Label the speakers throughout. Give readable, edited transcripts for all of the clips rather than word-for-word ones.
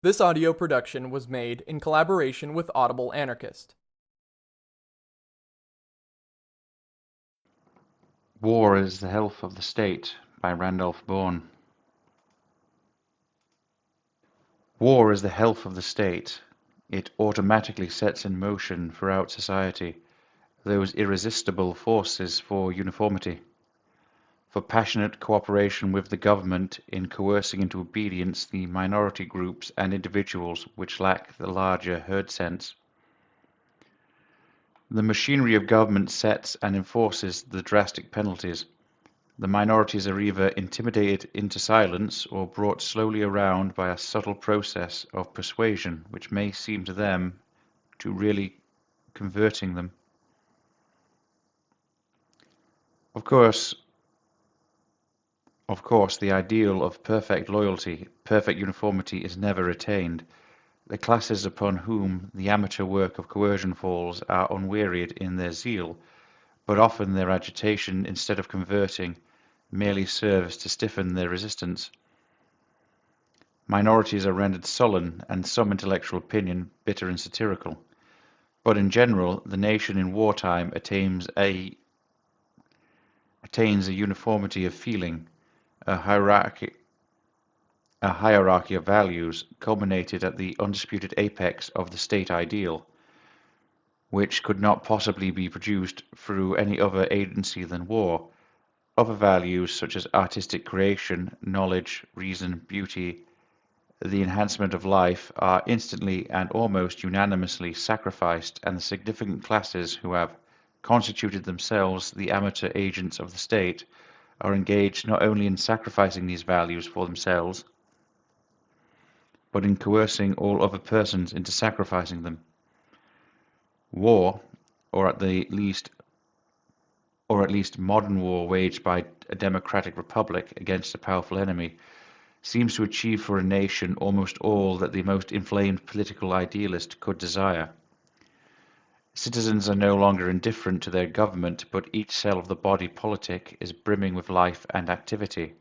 Speaker 1: This audio production was made in collaboration with Audible Anarchist.
Speaker 2: War is the Health of the State by Randolph Bourne. War is the health of the state. It automatically sets in motion throughout society those irresistible forces for uniformity, for passionate cooperation with the government in coercing into obedience the minority groups and individuals which lack the larger herd sense. The machinery of government sets and enforces the drastic penalties. The minorities are either intimidated into silence or brought slowly around by a subtle process of persuasion which may seem to them to really converting them. Of course, the ideal of perfect loyalty, perfect uniformity is never attained. The classes upon whom the amateur work of coercion falls are unwearied in their zeal, but often their agitation, instead of converting, merely serves to stiffen their resistance. Minorities are rendered sullen, and some intellectual opinion bitter and satirical. But in general, the nation in wartime attains a uniformity of feeling, a hierarchy of values culminated at the undisputed apex of the state ideal, which could not possibly be produced through any other agency than war. Other values such as artistic creation, knowledge, reason, beauty, the enhancement of life, are instantly and almost unanimously sacrificed, and the significant classes who have constituted themselves the amateur agents of the state are engaged not only in sacrificing these values for themselves, but in coercing all other persons into sacrificing them. War, or at least modern war waged by a democratic republic against a powerful enemy, seems to achieve for a nation almost all that the most inflamed political idealist could desire. Citizens are no longer indifferent to their government, but each cell of the body politic is brimming with life and activity.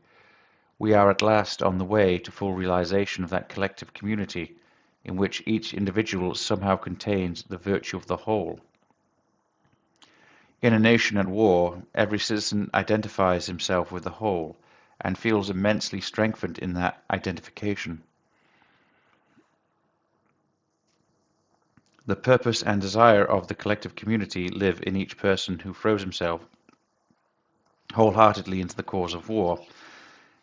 Speaker 2: We are at last on the way to full realization of that collective community, in which each individual somehow contains the virtue of the whole. In a nation at war, every citizen identifies himself with the whole, and feels immensely strengthened in that identification. The purpose and desire of the collective community live in each person who throws himself wholeheartedly into the cause of war.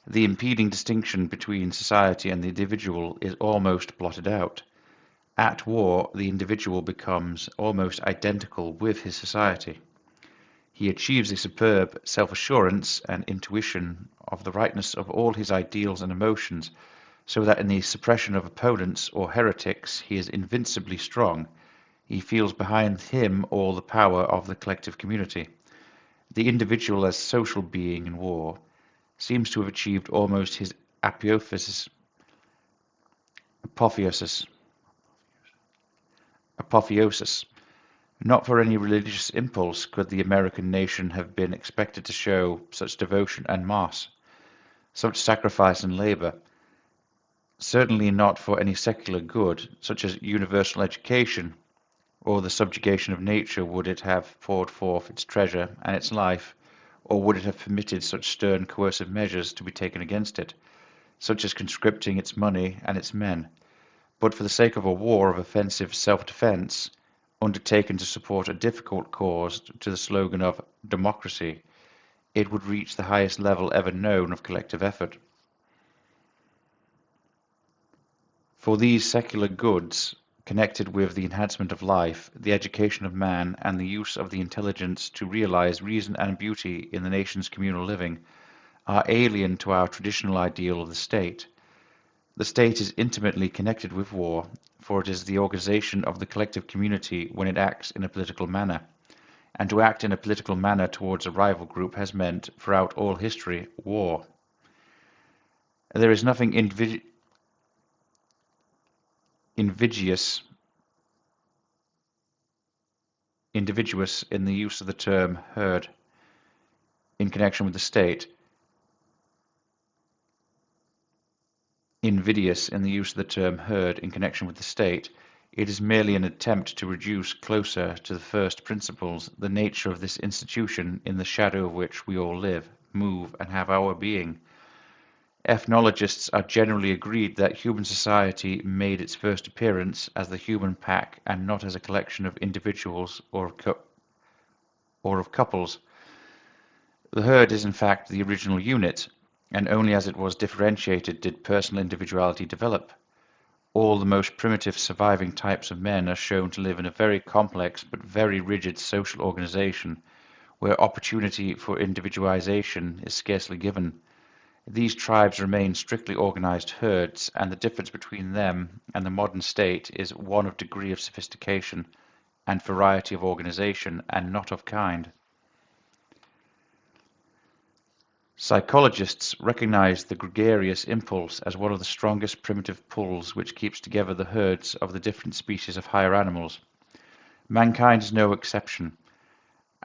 Speaker 2: The impeding distinction between society and the individual is almost blotted out. At war, the individual becomes almost identical with his society. He achieves a superb self-assurance and intuition of the rightness of all his ideals and emotions, so that in the suppression of opponents or heretics he is invincibly strong. He feels behind him all the power of the collective community. The individual as social being in war seems to have achieved almost his apotheosis. Not for any religious impulse could the American nation have been expected to show such devotion en masse, such sacrifice and labor. Certainly not for any secular good, such as universal education, or the subjugation of nature, would it have poured forth its treasure and its life, or would it have permitted such stern coercive measures to be taken against it, such as conscripting its money and its men. But for the sake of a war of offensive self-defense, undertaken to support a difficult cause to the slogan of democracy, it would reach the highest level ever known of collective effort. For these secular goods, connected with the enhancement of life, the education of man, and the use of the intelligence to realize reason and beauty in the nation's communal living, are alien to our traditional ideal of the state. The state is intimately connected with war, for it is the organization of the collective community when it acts in a political manner, and to act in a political manner towards a rival group has meant, throughout all history, war. There is nothing invidious in the use of the term herd in connection with the state. invidious in the use of the term herd in connection with the state. It is merely an attempt to reduce closer to the first principles the nature of this institution in the shadow of which we all live, move, and have our being. Ethnologists are generally agreed that human society made its first appearance as the human pack and not as a collection of individuals or of couples. The herd is in fact the original unit, and only as it was differentiated did personal individuality develop. All the most primitive surviving types of men are shown to live in a very complex but very rigid social organization, where opportunity for individualization is scarcely given. These tribes remain strictly organized herds, and the difference between them and the modern state is one of degree of sophistication and variety of organization, and not of kind. Psychologists recognize the gregarious impulse as one of the strongest primitive pulls which keeps together the herds of the different species of higher animals. Mankind is no exception.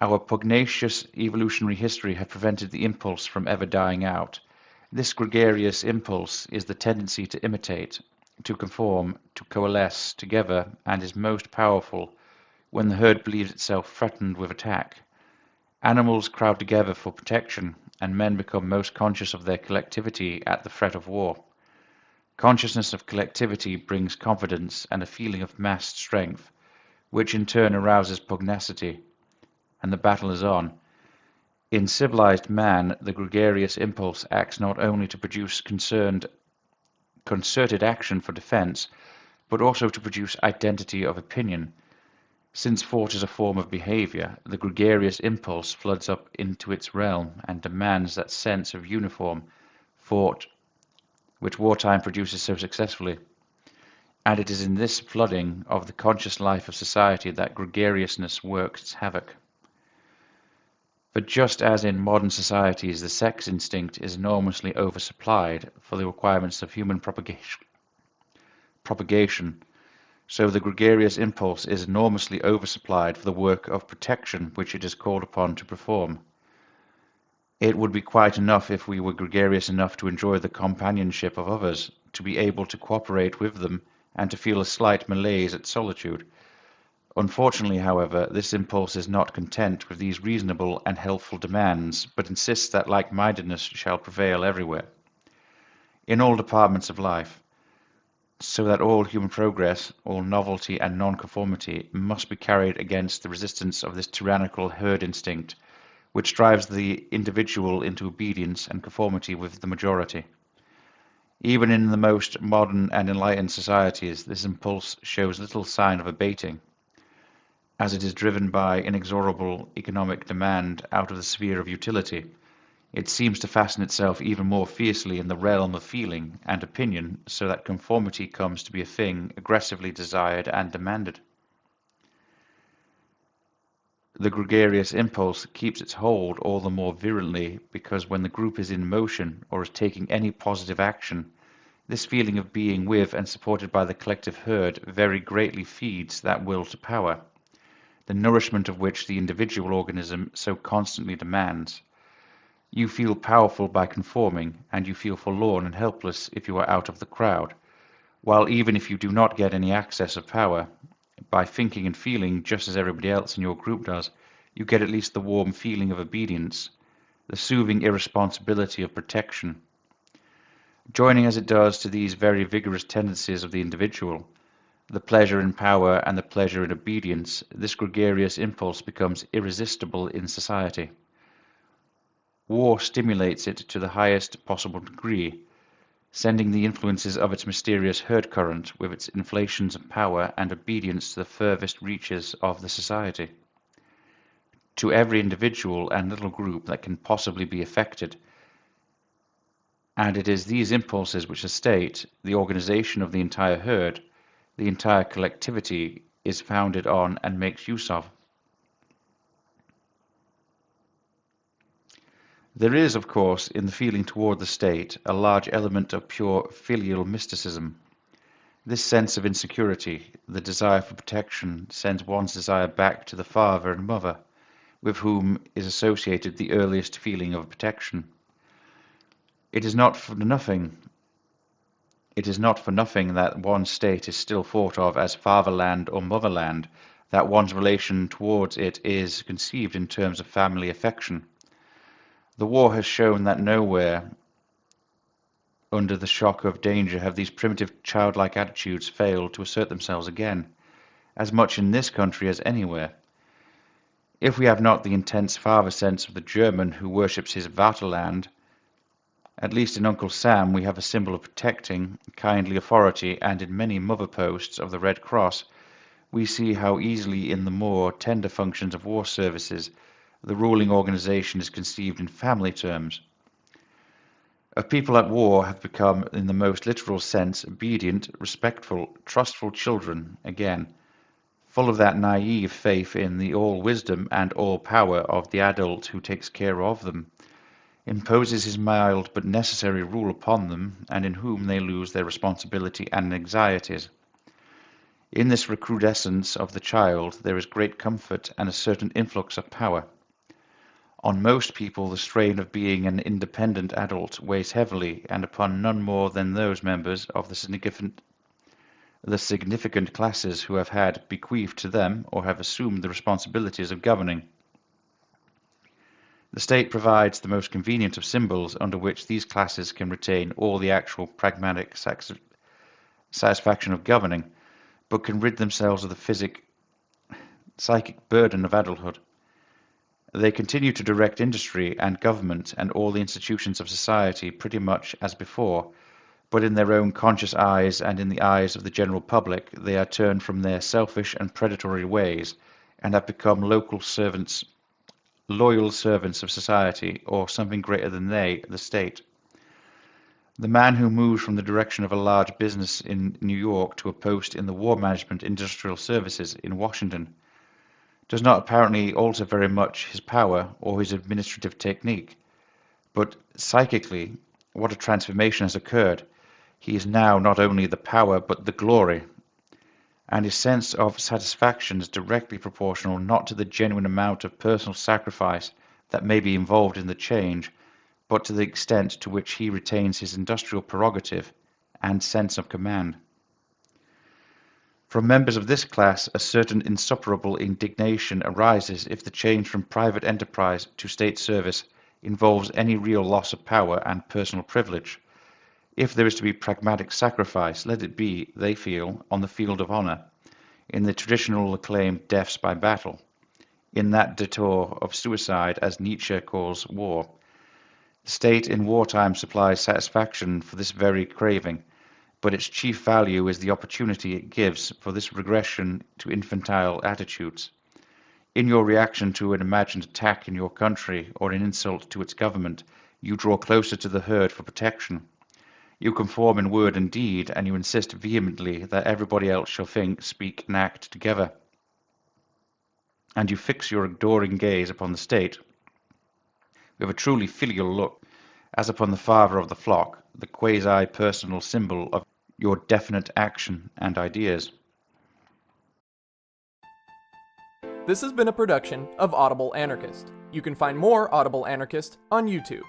Speaker 2: Our pugnacious evolutionary history had prevented the impulse from ever dying out. This gregarious impulse is the tendency to imitate, to conform, to coalesce together, and is most powerful when the herd believes itself threatened with attack. Animals crowd together for protection, and men become most conscious of their collectivity at the threat of war. Consciousness of collectivity brings confidence and a feeling of massed strength, which in turn arouses pugnacity, and the battle is on. In civilized man, the gregarious impulse acts not only to produce concerted action for defense, but also to produce identity of opinion. Since thought is a form of behavior, the gregarious impulse floods up into its realm and demands that sense of uniform thought which wartime produces so successfully. And it is in this flooding of the conscious life of society that gregariousness works its havoc. But just as in modern societies the sex instinct is enormously oversupplied for the requirements of human propagation, so the gregarious impulse is enormously oversupplied for the work of protection which it is called upon to perform. It would be quite enough if we were gregarious enough to enjoy the companionship of others, to be able to cooperate with them, and to feel a slight malaise at solitude. Unfortunately, however, this impulse is not content with these reasonable and helpful demands, but insists that like-mindedness shall prevail everywhere, in all departments of life, so that all human progress, all novelty and nonconformity must be carried against the resistance of this tyrannical herd instinct, which drives the individual into obedience and conformity with the majority. Even in the most modern and enlightened societies, this impulse shows little sign of abating, as it is driven by inexorable economic demand out of the sphere of utility. It seems to fasten itself even more fiercely in the realm of feeling and opinion, so that conformity comes to be a thing aggressively desired and demanded. The gregarious impulse keeps its hold all the more virulently because when the group is in motion or is taking any positive action, this feeling of being with and supported by the collective herd very greatly feeds that will to power, the nourishment of which the individual organism so constantly demands. You feel powerful by conforming, and you feel forlorn and helpless if you are out of the crowd, while even if you do not get any access of power, by thinking and feeling just as everybody else in your group does, you get at least the warm feeling of obedience, the soothing irresponsibility of protection. Joining as it does to these very vigorous tendencies of the individual, the pleasure in power and the pleasure in obedience, this gregarious impulse becomes irresistible in society. War stimulates it to the highest possible degree, sending the influences of its mysterious herd current with its inflations of power and obedience to the furthest reaches of the society. To every individual and little group that can possibly be affected, and it is these impulses which the state, the organization of the entire herd, the entire collectivity, is founded on and makes use of. There is, of course, in the feeling toward the state, a large element of pure filial mysticism. This sense of insecurity, the desire for protection, sends one's desire back to the father and mother, with whom is associated the earliest feeling of protection. It is not for nothing It is not for nothing that one state is still thought of as fatherland or motherland, that one's relation towards it is conceived in terms of family affection. The war has shown that nowhere under the shock of danger have these primitive childlike attitudes failed to assert themselves again, as much in this country as anywhere. If we have not the intense father sense of the German who worships his Vaterland, at least in Uncle Sam we have a symbol of protecting, kindly authority, and in many mother posts of the Red Cross we see how easily in the more tender functions of war services the ruling organization is conceived in family terms. A people at war have become, in the most literal sense, obedient, respectful, trustful children again, full of that naive faith in the all-wisdom and all-power of the adult who takes care of them, imposes his mild but necessary rule upon them, and in whom they lose their responsibility and anxieties. In this recrudescence of the child there is great comfort and a certain influx of power. On most people the strain of being an independent adult weighs heavily, and upon none more than those members of the significant classes who have had bequeathed to them or have assumed the responsibilities of governing. The state provides the most convenient of symbols under which these classes can retain all the actual pragmatic satisfaction of governing, but can rid themselves of the psychic burden of adulthood. They continue to direct industry and government and all the institutions of society pretty much as before, but in their own conscious eyes and in the eyes of the general public they are turned from their selfish and predatory ways, and have become loyal servants of society, or something greater than they, the state. The man who moves from the direction of a large business in New York to a post in the War Management Industrial Services in Washington does not apparently alter very much his power or his administrative technique, but psychically, what a transformation has occurred! He is now not only the power but the glory, and his sense of satisfaction is directly proportional not to the genuine amount of personal sacrifice that may be involved in the change, but to the extent to which he retains his industrial prerogative and sense of command. From members of this class a certain insupportable indignation arises if the change from private enterprise to state service involves any real loss of power and personal privilege. If there is to be pragmatic sacrifice, let it be, they feel, on the field of honor, in the traditional acclaimed deaths by battle, in that detour of suicide as Nietzsche calls war. The state in wartime supplies satisfaction for this very craving, but its chief value is the opportunity it gives for this regression to infantile attitudes. In your reaction to an imagined attack in your country or an insult to its government, you draw closer to the herd for protection. You conform in word and deed, and you insist vehemently that everybody else shall think, speak, and act together. And you fix your adoring gaze upon the state with a truly filial look, as upon the father of the flock, the quasi-personal symbol of your definite action and ideas.
Speaker 1: This has been a production of Audible Anarchist. You can find more Audible Anarchist on YouTube.